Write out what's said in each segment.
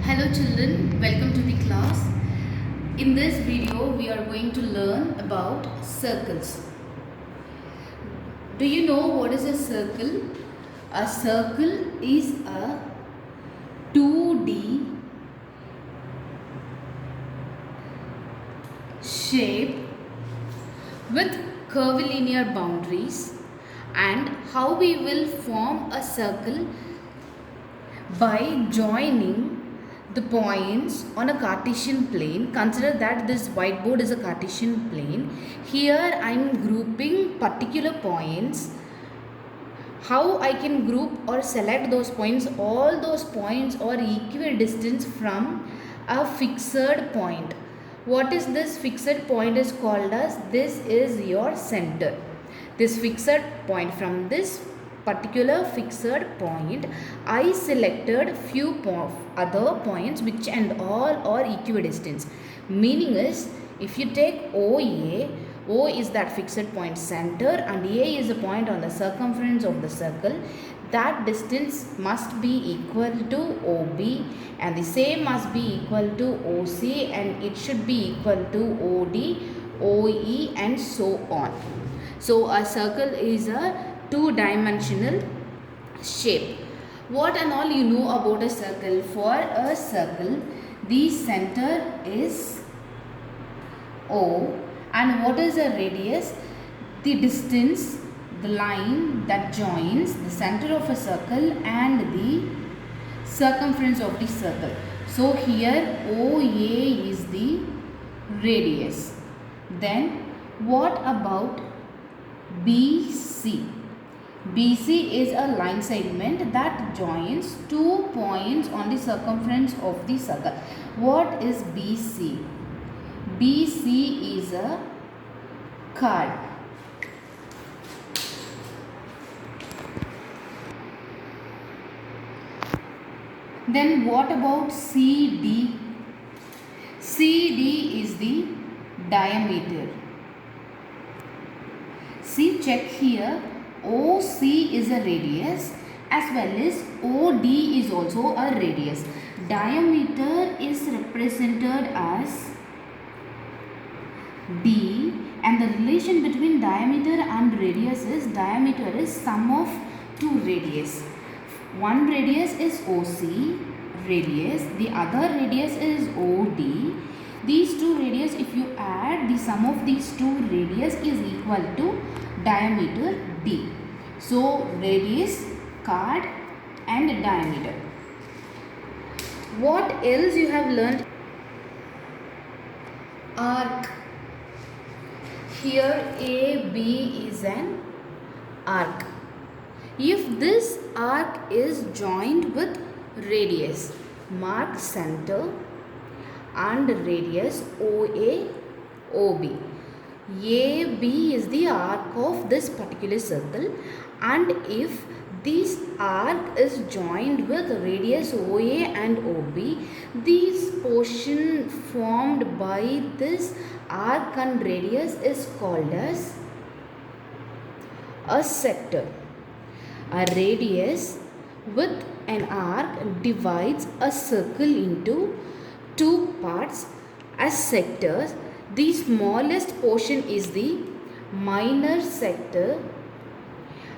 Hello children, welcome to the class. In this video, we are going to learn about circles. Do you know what is a circle? A circle is a 2D shape with curvilinear boundaries. And how we will form a circle? By joining the points on a Cartesian plane. Consider that this whiteboard is a Cartesian plane. Here I am grouping particular points. How I can group or select those points? All those points are equidistant from a fixed point. What is this fixed point is called as? This is your center. This fixed point, from this particular fixed point, I selected few other points which and all are equidistant. Meaning is, if you take OA, O is that fixed point center and A is a point on the circumference of the circle, that distance must be equal to OB and the same must be equal to OC and it should be equal to OD, OE and so on. So a circle is a two-dimensional shape. What and all you know about a circle? For a circle, the center is O and what is a radius? The distance, the line that joins the center of a circle and the circumference of the circle. So here OA is the radius. Then what about BC? BC is a line segment that joins two points on the circumference of the circle. What is BC? BC is a chord. Then what about CD? CD is the diameter. See, check here. OC is a radius as well as OD is also a radius. Diameter is represented as D and the relation between diameter and radius is diameter is sum of two radius. One radius is OC radius, the other radius is OD. These two radius, if you add, the sum of these two radius is equal to diameter D. So radius, chord and diameter. What else you have learned? Arc. Here AB is an arc. If this arc is joined with radius, mark center and radius OA, OB. AB is the arc of this particular circle and if this arc is joined with radius OA and OB, this portion formed by this arc and radius is called as a sector. A radius with an arc divides a circle into two parts as sectors. The smallest portion is the minor sector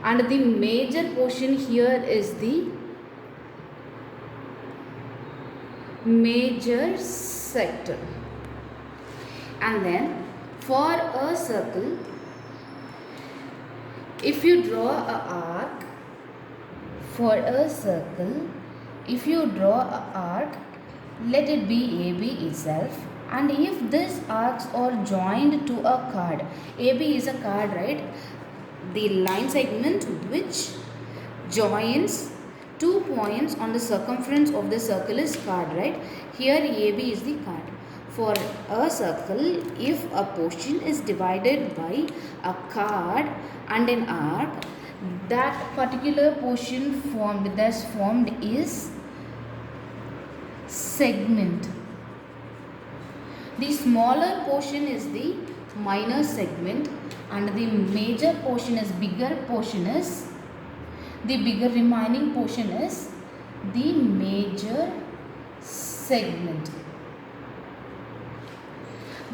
and the major portion here is the major sector. And then for a circle, if you draw an arc for a circle, if you draw an arc, let it be AB itself. And if these arcs are joined to a chord, AB is a chord, right? The line segment which joins two points on the circumference of the circle is chord, right? Here AB is the chord. For a circle, if a portion is divided by a chord and an arc, that particular portion formed is segment. The smaller portion is the minor segment and the major portion is the bigger remaining portion is the major segment.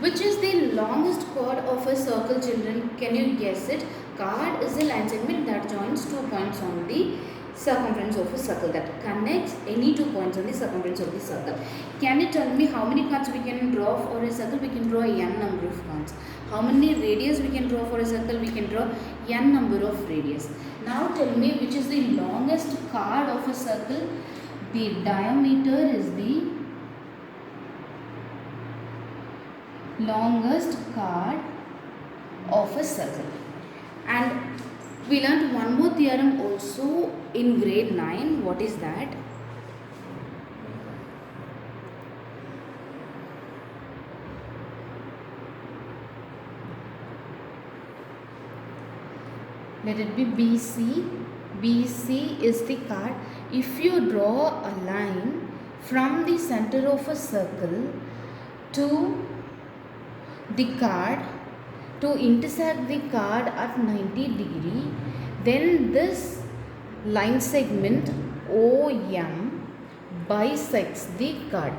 Which is the longest chord of a circle, children? Can you guess it? Chord is a line segment that joins 2 points on the circumference of a circle, that connects any 2 points on the circumference of the circle. Can you tell me how many chords we can draw for a circle? We can draw n number of chords. How many radius we can draw for a circle? We can draw n number of radius. Now tell me which is the longest chord of a circle? The diameter is the longest chord of a circle. And we learned one more theorem also in grade 9. What is that? Let it be BC. BC is the chord. If you draw a line from the center of a circle to the chord, to intersect the chord at 90 degree, then this line segment OM bisects the chord.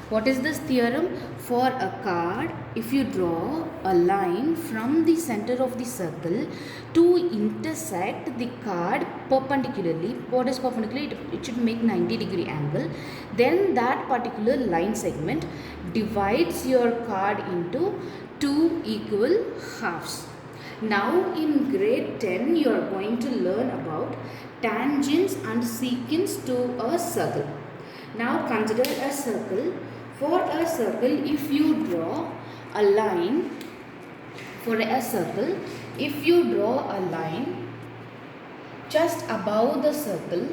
What is this theorem? For a chord, if you draw a line from the center of the circle to intersect the chord perpendicularly, what is perpendicular? It should make 90 degree angle. Then that particular line segment divides your chord into 2 equal halves. Now in grade 10 you are going to learn about tangents and secants to a circle. Now consider a circle. For a circle, if you draw a line, for a circle, if you draw a line just above the circle,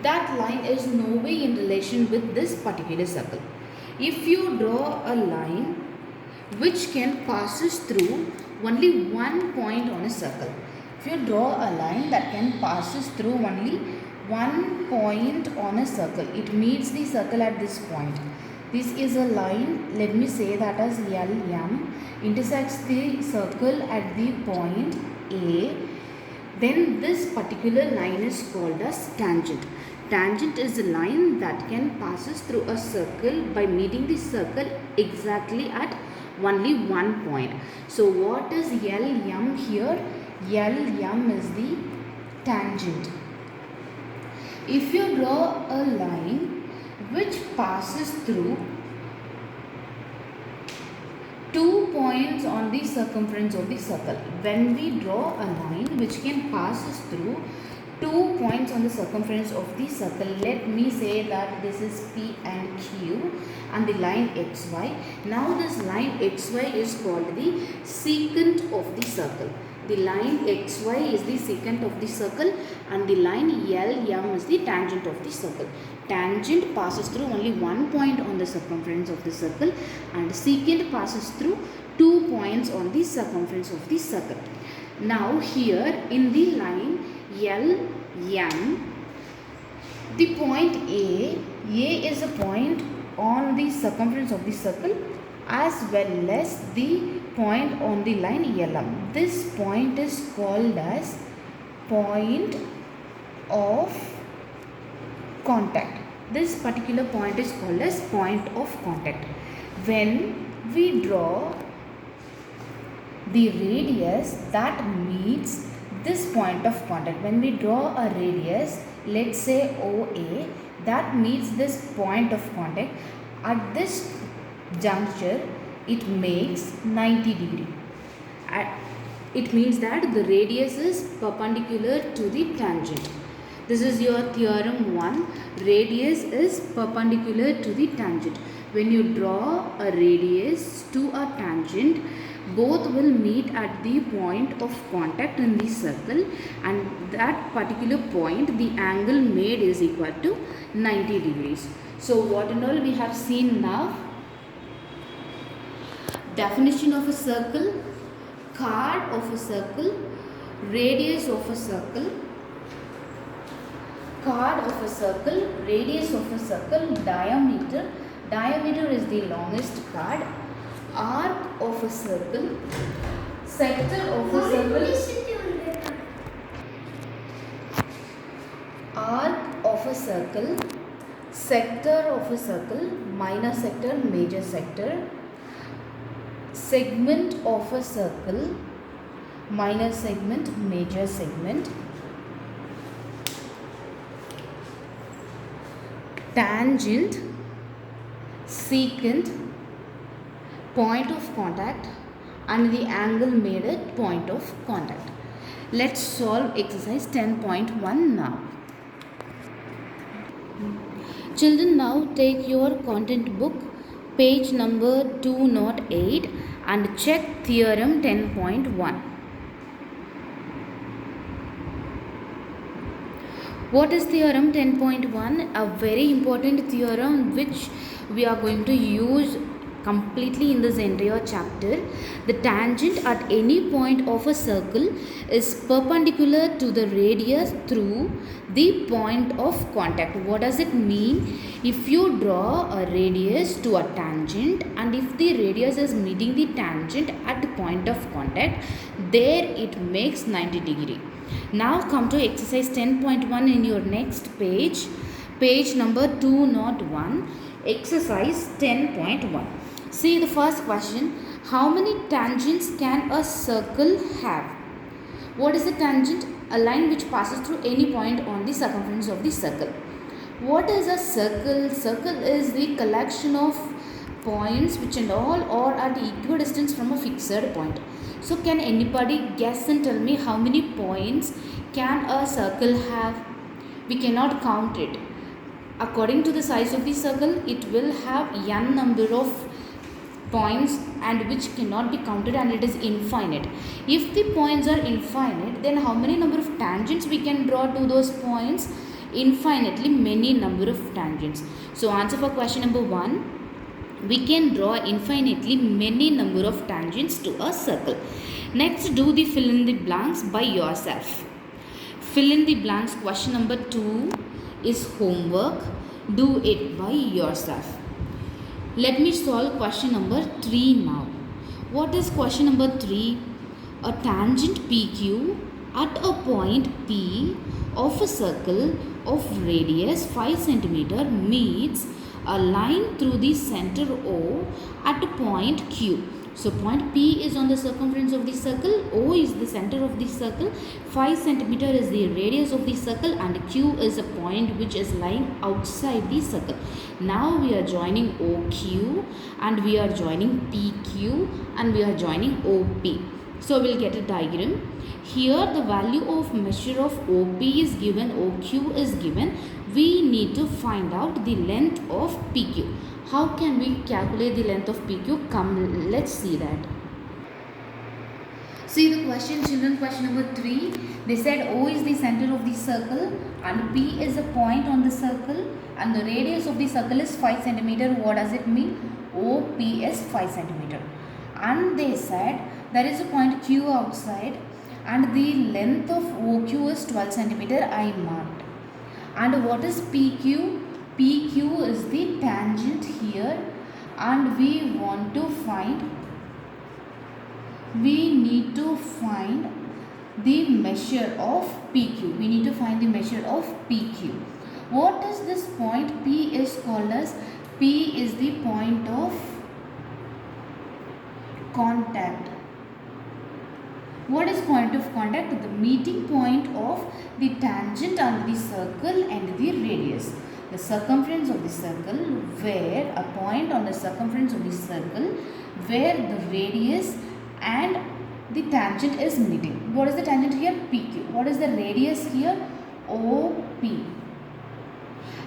that line is no way in relation with this particular circle. If you draw a line which can passes through only one point on a circle, if you draw a line that can passes through only one point on a circle, it meets the circle at this point. This is a line, let me say that as LM, intersects the circle at the point A. Then this particular line is called as tangent. Tangent is a line that can passes through a circle by meeting the circle exactly at only one point. So what is LM here? LM is the tangent. If you draw a line which passes through 2 points on the circumference of the circle, when we draw a line which can passes through 2 points on the circumference of the circle, let me say that this is P and Q and the line XY. Now this line XY is called the secant of the circle. The line XY is the secant of the circle and the line LM is the tangent of the circle. Tangent passes through only one point on the circumference of the circle and secant passes through 2 points on the circumference of the circle. Now here in the line LM, the point A is a point on the circumference of the circle as well as the point on the line LM. This point is called as point of contact. This particular point is called as point of contact. When we draw the radius that meets this point of contact, when we draw a radius, let's say OA, that meets this point of contact, at this juncture it makes 90 degree. It means that the radius is perpendicular to the tangent. This is your theorem 1. Radius is perpendicular to the tangent. When you draw a radius to a tangent, both will meet at the point of contact in the circle, and that particular point, the angle made is equal to 90 degrees. So what and all we have seen now? Definition of a circle, chord of a circle, radius of a circle, chord of a circle, radius of a circle, diameter. Diameter is the longest chord. Arc of a circle, sector of a circle, arc of a circle, sector of a circle, minor sector, major sector, segment of a circle, minor segment, major segment, tangent, secant, point of contact, and the angle made at point of contact. Let's solve exercise 10.1 now. Children, now take your content book, page number 208, and check theorem 10.1. What is theorem 10.1? A very important theorem which we are going to use completely in this entire chapter. The tangent at any point of a circle is perpendicular to the radius through the point of contact. What does it mean? If you draw a radius to a tangent, and if the radius is meeting the tangent at the point of contact, there it makes 90 degree. Now come to exercise 10.1 in your next page, page number 201, exercise 10.1. See the first question. How many tangents can a circle have? What is a tangent? A line which passes through any point on the circumference of the circle. What is a circle? Circle is the collection of points which and all are at equidistance from a fixed point. So can anybody guess and tell me how many points can a circle have? We cannot count it. According to the size of the circle, it will have n number of points and which cannot be counted, and it is infinite. If the points are infinite, then how many number of tangents we can draw to those points? Infinitely many number of tangents. So answer for question number 1, we can draw infinitely many number of tangents to a circle. Next, do the fill in the blanks by yourself. Fill in the blanks. Question number 2 is homework. Do it by yourself. Let me solve question number 3 now. What is question number 3? A tangent PQ at a point P of a circle of radius 5 cm meets a line through the center O at a point Q. So point P is on the circumference of the circle, O is the center of the circle, 5 cm is the radius of the circle, and Q is a point which is lying outside the circle. Now we are joining OQ, and we are joining PQ, and we are joining OP. So we'll get a diagram. Here the value of measure of OP is given, OQ is given. We need to find out the length of PQ. How can we calculate the length of PQ? Come, let's see that. See the question, children. Question number 3. They said O is the center of the circle and P is a point on the circle, and the radius of the circle is 5 cm. What does it mean? OP is 5 cm. And they said there is a point Q outside and the length of OQ is 12 cm. I marked. And what is PQ? PQ is the tangent here, and we need to find the measure of PQ. We need to find the measure of PQ. What is this point? P is called as, P is the point of contact. What is point of contact? The meeting point of the tangent and the circle and the radius. The circumference of the circle, where a point on the circumference of the circle where the radius and the tangent is meeting. What is the tangent here? PQ. What is the radius here? OP.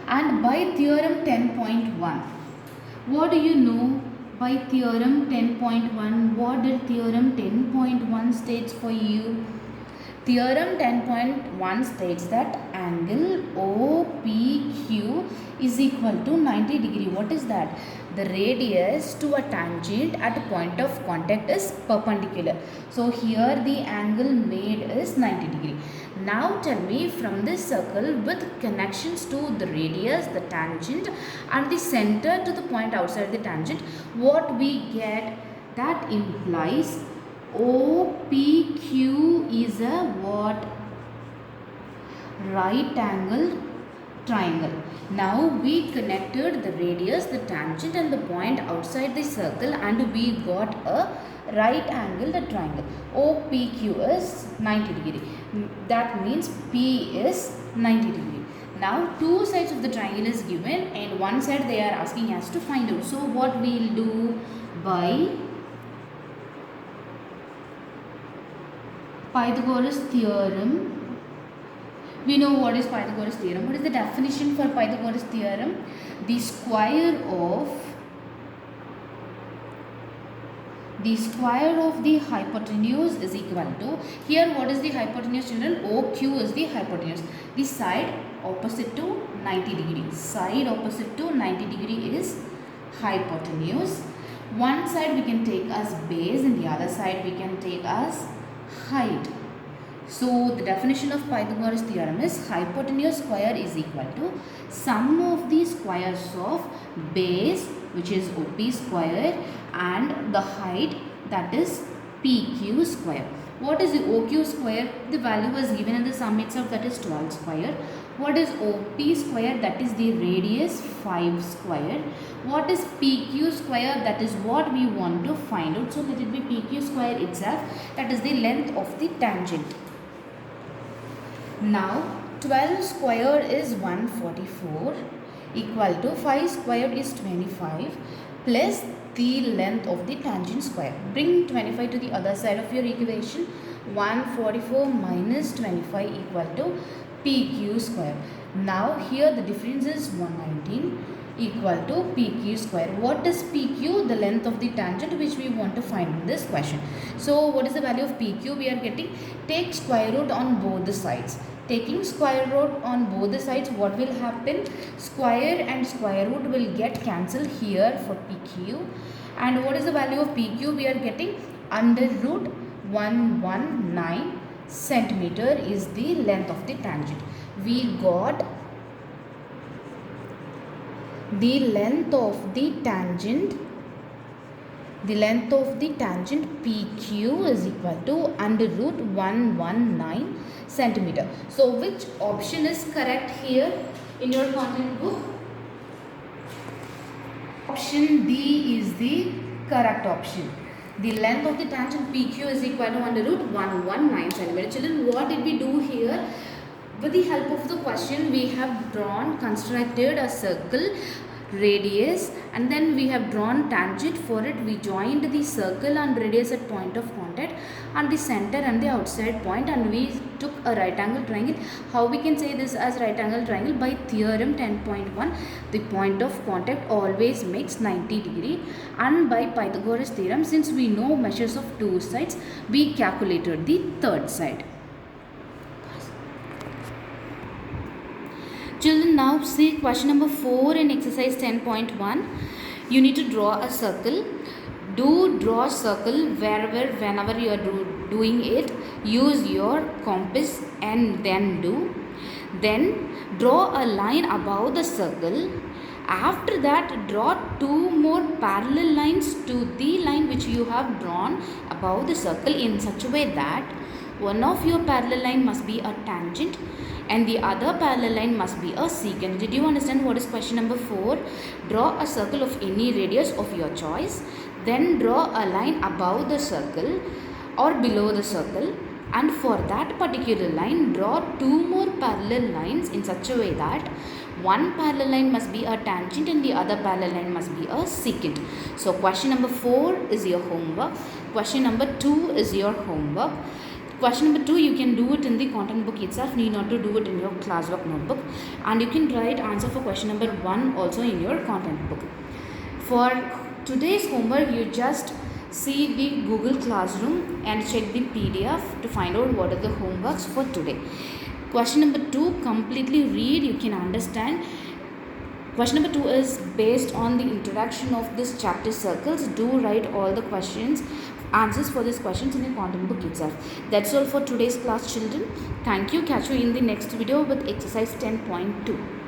And by theorem 10.1, what do you know by theorem 10.1? What did theorem 10.1 states for you? Theorem 10.1 states that angle OPQ is equal to 90 degree. What is that? The radius to a tangent at a point of contact is perpendicular. So here the angle made is 90 degree. Now tell me, from this circle with connections to the radius, the tangent and the center to the point outside the tangent, what we get? That implies OPQ is a what? Right angle triangle. Now we connected the radius, the tangent and the point outside the circle, and we got a right angle the triangle. OPQ is 90 degree. That means P is 90 degree. Now two sides of the triangle is given and one side they are asking us to find out. So what we will do, by Pythagoras theorem. We know what is Pythagoras theorem. What is the definition for Pythagoras theorem? The square of the hypotenuse is equal to, here what is the hypotenuse children? OQ is the hypotenuse. The side opposite to 90 degree. Side opposite to 90 degree is hypotenuse. One side we can take as base and the other side we can take as height. So the definition of Pythagoras theorem is hypotenuse square is equal to sum of the squares of base, which is OP square, and the height, that is PQ square. What is the OQ square? The value was given in the sum itself, that is 12 square. What is OP square? That is the radius 5 square. What is PQ square? That is what we want to find out. So let it be PQ square itself, that is the length of the tangent. Now 12 square is 144 equal to 5 square is 25 plus the length of the tangent square. Bring 25 to the other side of your equation. 144 minus 25 equal to PQ square. Now here the difference is 119 equal to PQ square. What is PQ? The length of the tangent which we want to find in this question. So what is the value of PQ? We are getting, take square root on both the sides. Taking square root on both the sides, what will happen? Square and square root will get cancelled here for PQ. And what is the value of PQ? We are getting under root 119 centimeter is the length of the tangent. We got the length of the tangent. The length of the tangent PQ is equal to under root 119 centimeter. So which option is correct here in your content book? Option D is the correct option. The length of the tangent PQ is equal to under root 119 centimeter. Children, what did we do here? With the help of the question, we have constructed a circle, radius, and then we have drawn tangent for it. We joined the circle and radius at point of contact and the center and the outside point, and we took a right angle triangle. How we can say this as right angle triangle? By theorem 10.1, the point of contact always makes 90 degree, and by Pythagoras theorem, since we know measures of two sides, we calculated the third side. Children, now see question number 4 in exercise 10.1. You need to draw a circle. Do draw a circle whenever you are doing it. Use your compass and then do. Then draw a line above the circle. After that, draw two more parallel lines to the line which you have drawn above the circle in such a way that one of your parallel line must be a tangent and the other parallel line must be a secant. Did you understand what is question number 4? Draw a circle of any radius of your choice. Then draw a line above the circle or below the circle. And for that particular line, draw two more parallel lines in such a way that one parallel line must be a tangent and the other parallel line must be a secant. So question number 4 is your homework. Question number 2 is your homework. Question number 2, you can do it in the content book itself, need not to do it in your classwork notebook. And you can write answer for question number 1 also in your content book. For today's homework, you just see the Google Classroom and check the PDF to find out what are the homeworks for today. Question number 2, completely read, you can understand. Question number 2 is based on the introduction of this chapter circles. Do write all the answers for these questions in your content book itself. That's all for today's class, children. Thank you. Catch you in the next video with exercise 10.2.